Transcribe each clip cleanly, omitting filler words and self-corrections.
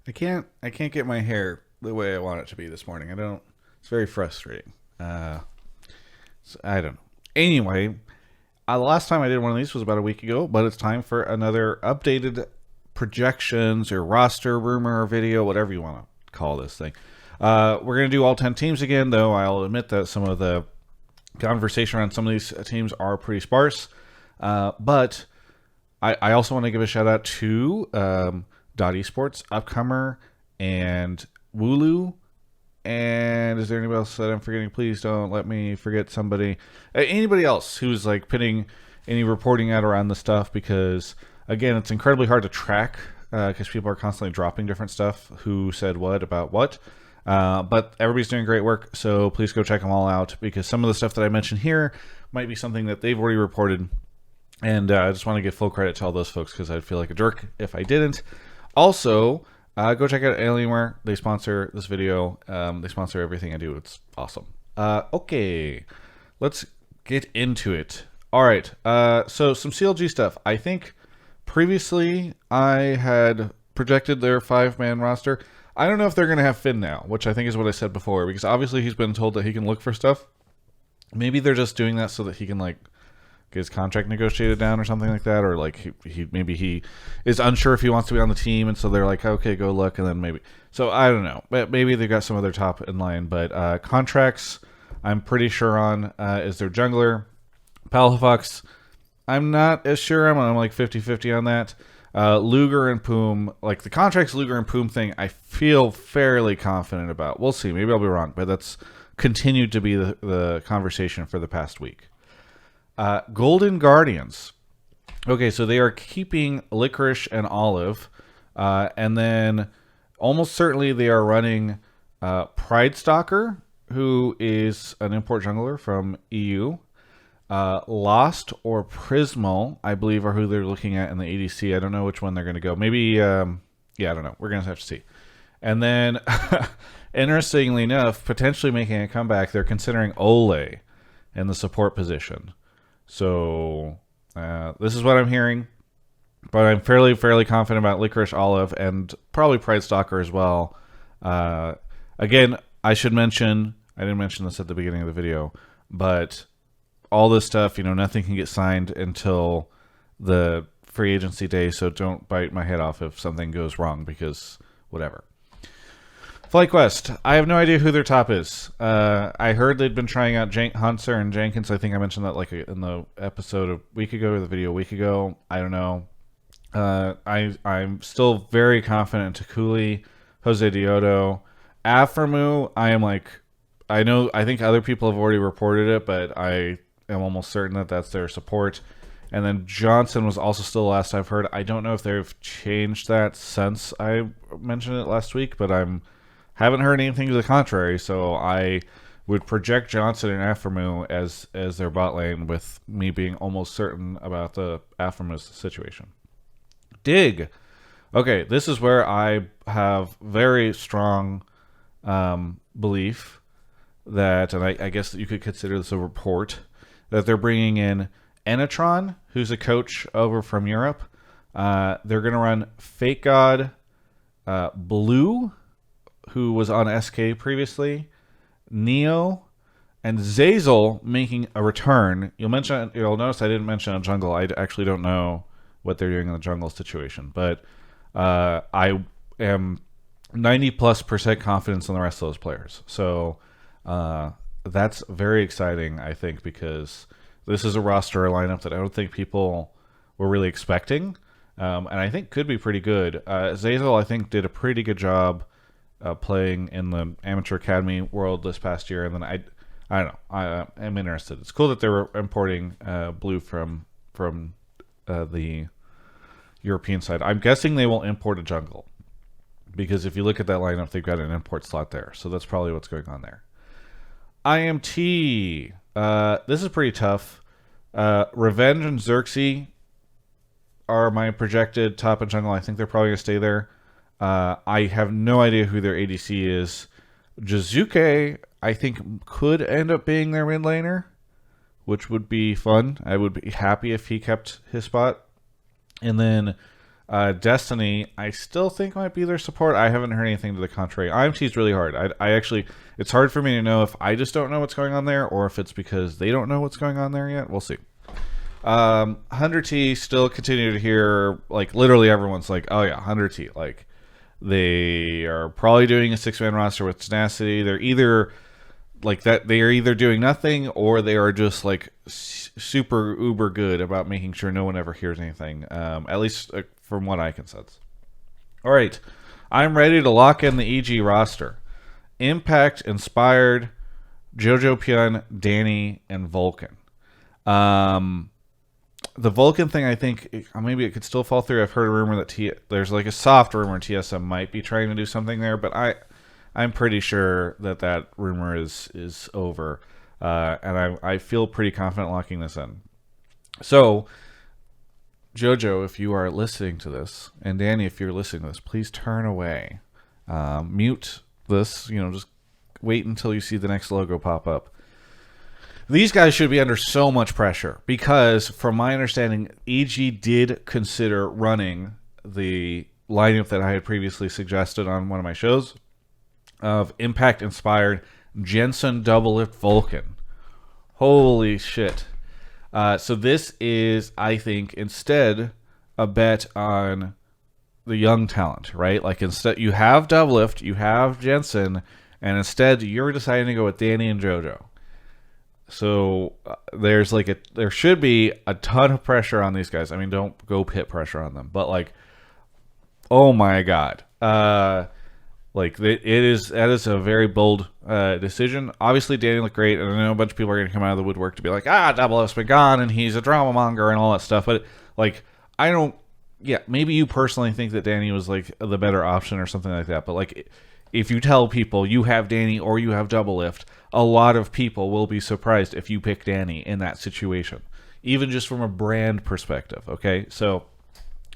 I can't get my hair the way I want it to be this morning. I don't. It's very frustrating. I don't know. Anyway, the last time I did one of these was about a week ago, but it's time for another updated projections or roster rumor video, whatever you want to call this thing. We're going to do all 10 teams again, though I'll admit that some of the conversation around some of these teams are pretty sparse. But I also want to give a shout out to Dot Esports, Upcomer, and Wooloo. And is there anybody else that I'm forgetting? Please don't let me forget somebody. Anybody else who's like putting any reporting out around the stuff, because again, it's incredibly hard to track because people are constantly dropping different stuff. Who said what about what? But everybody's doing great work, so please go check them all out, because some of the stuff that I mentioned here might be something that they've already reported. And I just want to give full credit to all those folks, because I'd feel like a jerk if I didn't. Also, go check out Alienware. They sponsor this video. They sponsor everything I do. It's awesome. Okay, let's get into it. All right, so some CLG stuff. I think previously I had projected their 5-man roster. I don't know if they're going to have Finn now, which I think is what I said before, because obviously he's been told that he can look for stuff. Maybe they're just doing that so that he can like get his contract negotiated down or something like that, or like maybe he is unsure if he wants to be on the team, and so they're like, okay, go look, and then maybe. So I don't know, but maybe they've got some other top in line. But contracts, I'm pretty sure on is their jungler. Palafox, I'm not as sure. I'm like 50-50 on that. Luger and Poom, like the contracts Luger and Poom thing, I feel fairly confident about. We'll see. Maybe I'll be wrong, but that's continued to be the conversation for the past week. Golden Guardians. Okay, so they are keeping Licorice and Olive, and then almost certainly they are running Pride Stalker, who is an import jungler from EU. Lost or Prismal, I believe, are who they're looking at in the ADC. I don't know which one they're going to go. Maybe, yeah, I don't know. We're going to have to see. And then, interestingly enough, potentially making a comeback, they're considering Ole in the support position. So, this is what I'm hearing. But I'm fairly confident about Licorice, Olive, and probably Pride Stalker as well. Again, I should mention, I didn't mention this at the beginning of the video, but all this stuff, nothing can get signed until the free agency day, so don't bite my head off if something goes wrong, because whatever. FlightQuest, I have no idea who their top is. I heard they'd been trying out Hunter and Jenkins. I think I mentioned that like in the episode a week ago, or the video a week ago. I don't know. I'm still very confident in Takuli, Jose Diodo. Aframu, I think other people have already reported it, but I am almost certain that that's their support. And then Johnson was also still the last I've heard. I don't know if they've changed that since I mentioned it last week, but haven't heard anything to the contrary. So I would project Johnson and Aframu as their bot lane, with me being almost certain about the Aframu situation. Dig. Okay, this is where I have very strong belief that, and I guess that you could consider this a report, that they're bringing in Enatron, who's a coach over from Europe. They're going to run Fake God, Blue, who was on SK previously, Neo, and Zazel making a return. You'll notice I didn't mention a jungle. I actually don't know what they're doing in the jungle situation, but I am 90+% confidence in the rest of those players. So that's very exciting, I think, because this is a roster, a lineup that I don't think people were really expecting, and I think could be pretty good. Zazel, I think, did a pretty good job playing in the Amateur Academy world this past year, and then I don't know. I'm interested. It's cool that they're importing Blue from the European side. I'm guessing they will import a jungle, because if you look at that lineup, they've got an import slot there. So that's probably what's going on there. IMT. This is pretty tough. Revenge and Xerxes are my projected top in jungle. I think they're probably going to stay there. I have no idea who their ADC is. Jizuke, I think, could end up being their mid laner, which would be fun. I would be happy if he kept his spot. And then Destiny, I still think might be their support. I haven't heard anything to the contrary. IMT's really hard. I actually, it's hard for me to know if I just don't know what's going on there or if it's because they don't know what's going on there yet. We'll see. 100T still continue to hear, like, literally everyone's like, oh yeah, 100T. Like, they are probably doing a 6-man roster with tenacity. They're either like that, they are either doing nothing or they are just like super uber good about making sure no one ever hears anything. At least from what I can sense. All right, I'm ready to lock in the EG roster. Impact, Inspired, Jojo Pyun, Danny, and Vulcan. The Vulcan thing, I think maybe it could still fall through. I've heard a rumor that there's like a soft rumor TSM might be trying to do something there, but I'm pretty sure that rumor is over, and I feel pretty confident locking this in. So, Jojo, if you are listening to this, and Danny, if you're listening to this, please turn away, mute this. Just wait until you see the next logo pop up. These guys should be under so much pressure because, from my understanding, EG did consider running the lineup that I had previously suggested on one of my shows of Impact, Inspired, Jensen, Double Lift, Vulcan. Holy shit. So this is, I think, instead a bet on the young talent, right? Like, instead, you have Double Lift, you have Jensen, and instead you're deciding to go with Danny and JoJo. So there should be a ton of pressure on these guys. I mean, don't go pit pressure on them, but like, oh my god, that is a very bold decision. Obviously, Danny looked great, and I know a bunch of people are going to come out of the woodwork to be like, Double F's been gone, and he's a drama monger and all that stuff. But like, I don't. Yeah, maybe you personally think that Danny was like the better option or something like that, but like, if you tell people you have Danny or you have Double Lift, a lot of people will be surprised if you pick Danny in that situation, even just from a brand perspective. Okay, so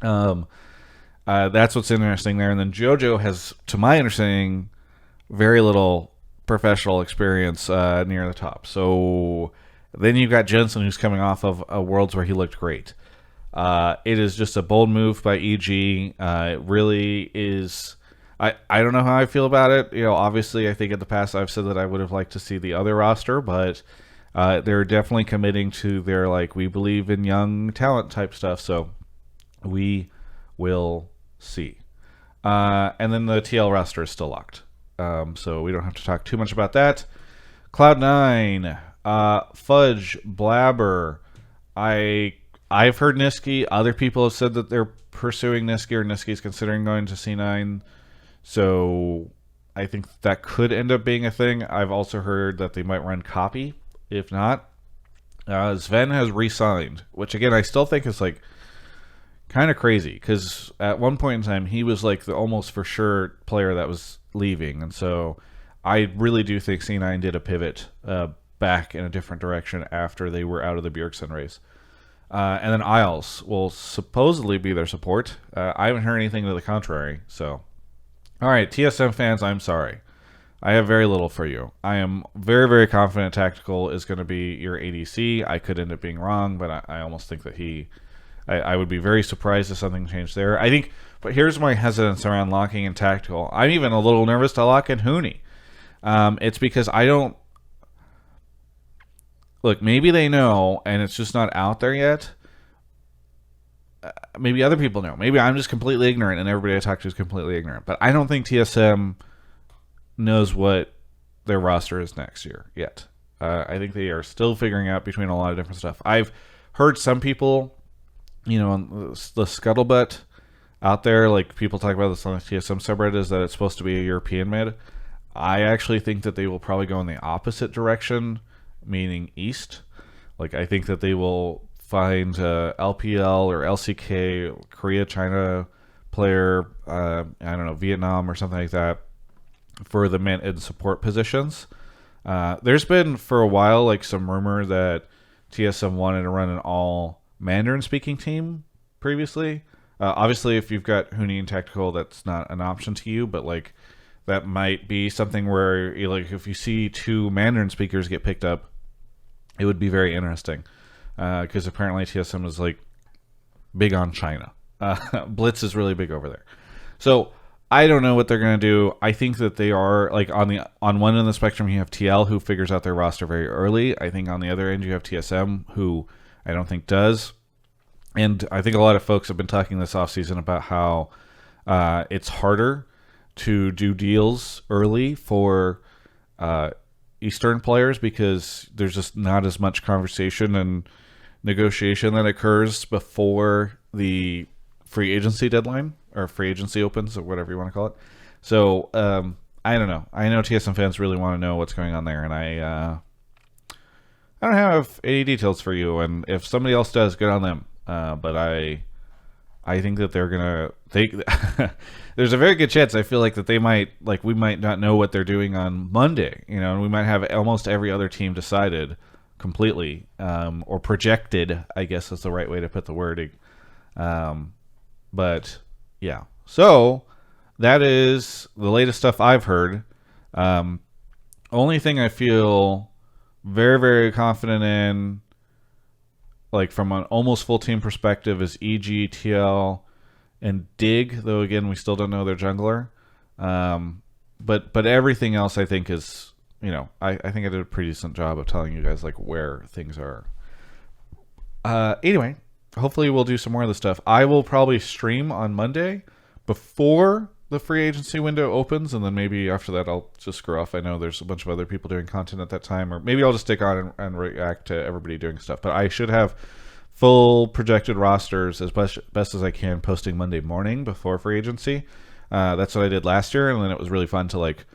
that's what's interesting there. And then JoJo has, to my understanding, very little professional experience near the top. So then you've got Jensen, who's coming off of a Worlds where he looked great. It is just a bold move by EG. It really is. I don't know how I feel about it. Obviously, I think in the past I've said that I would have liked to see the other roster, but they're definitely committing to their, like, we believe in young talent type stuff. So we will see. And then the TL roster is still locked. So we don't have to talk too much about that. Cloud9, Fudge, Blabber. I've heard Niski. Other people have said that they're pursuing Niski, or Niski's considering going to C9. So I think that could end up being a thing. I've also heard that they might run copy. If not, Sven has re-signed, which again I still think is like kind of crazy, because at one point in time he was like the almost for sure player that was leaving, and so I really do think C9 did a pivot back in a different direction after they were out of the Bjergsen race. And then Isles will supposedly be their support. I haven't heard anything to the contrary, so. All right, TSM fans, I'm sorry. I have very little for you. I am very, very confident Tactical is going to be your ADC. I could end up being wrong, but I almost think that I would be very surprised if something changed there. I think, but here's my hesitance around locking in Tactical. I'm even a little nervous to lock in Huni. It's because I don't... Look, maybe they know, and it's just not out there yet. Maybe other people know. Maybe I'm just completely ignorant, and everybody I talk to is completely ignorant. But I don't think TSM knows what their roster is next year yet. I think they are still figuring out between a lot of different stuff. I've heard some people, on the scuttlebutt out there, like people talk about this on the TSM subreddit, is that it's supposed to be a European mid. I actually think that they will probably go in the opposite direction, meaning east. Like, I think that they will find LPL or LCK, Korea, China player, I don't know, Vietnam or something like that, for the mid and support positions. There's been for a while like some rumor that TSM wanted to run an all Mandarin speaking team previously. Obviously, if you've got Huni and Tactical, that's not an option to you, but like that might be something where like if you see 2 Mandarin speakers get picked up, it would be very interesting. Because apparently TSM is like big on China. Blitz is really big over there. So I don't know what they're going to do. I think that they are like on one end of the spectrum you have TL who figures out their roster very early. I think on the other end you have TSM who I don't think does. And I think a lot of folks have been talking this offseason about how it's harder to do deals early for Eastern players because there's just not as much conversation and negotiation that occurs before the free agency deadline or free agency opens or whatever you want to call it. So I don't know. I know TSM fans really want to know what's going on there, and I don't have any details for you. And if somebody else does, good on them. But I think that they're gonna there's a very good chance I feel like that they might we might not know what they're doing on Monday, and we might have almost every other team decided completely or projected, I guess is the right way to put the wording. But yeah, so that is the latest stuff I've heard. Only thing I feel very, very confident in, like from an almost full team perspective, is EG, TL, and Dig. Though again, we still don't know their jungler. But everything else, I think is I think I did a pretty decent job of telling you guys like where things are. Anyway, hopefully we'll do some more of this stuff. I will probably stream on Monday before the free agency window opens, and then maybe after that I'll just screw off. I know there's a bunch of other people doing content at that time, or maybe I'll just stick on and react to everybody doing stuff. But I should have full projected rosters as best as I can posting Monday morning before free agency. That's what I did last year, and then it was really fun to like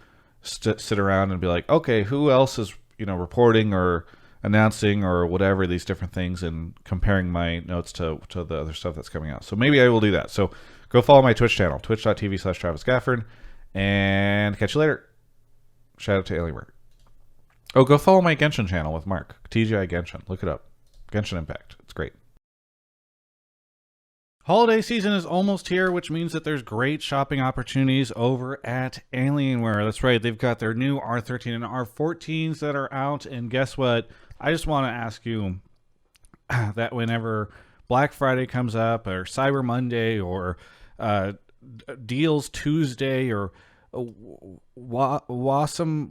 sit around and be like, okay, who else is reporting or announcing or whatever these different things, and comparing my notes to the other stuff that's coming out. So maybe I will do that. So go follow my Twitch channel, twitch.tv/Travis Gafford, and catch you later. Shout out to Alienware. Oh, go follow my Genshin channel with Mark, TGI Genshin. Look it up. Genshin Impact. It's great. Holiday season is almost here, which means that there's great shopping opportunities over at Alienware. That's right. They've got their new R13 and R14s that are out. And guess what? I just want to ask you that whenever Black Friday comes up, or Cyber Monday, or Deals Tuesday, or Awesome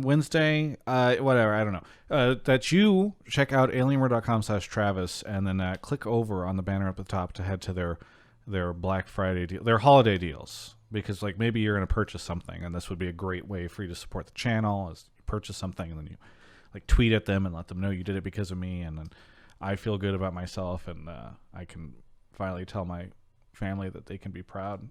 Wednesday, whatever, I don't know, that you check out alienware.com/Travis and then click over on the banner at the top to head to their Black Friday deal, their holiday deals, because like maybe you're going to purchase something, and this would be a great way for you to support the channel, is purchase something and then you like tweet at them and let them know you did it because of me, and then I feel good about myself, and I can finally tell my family that they can be proud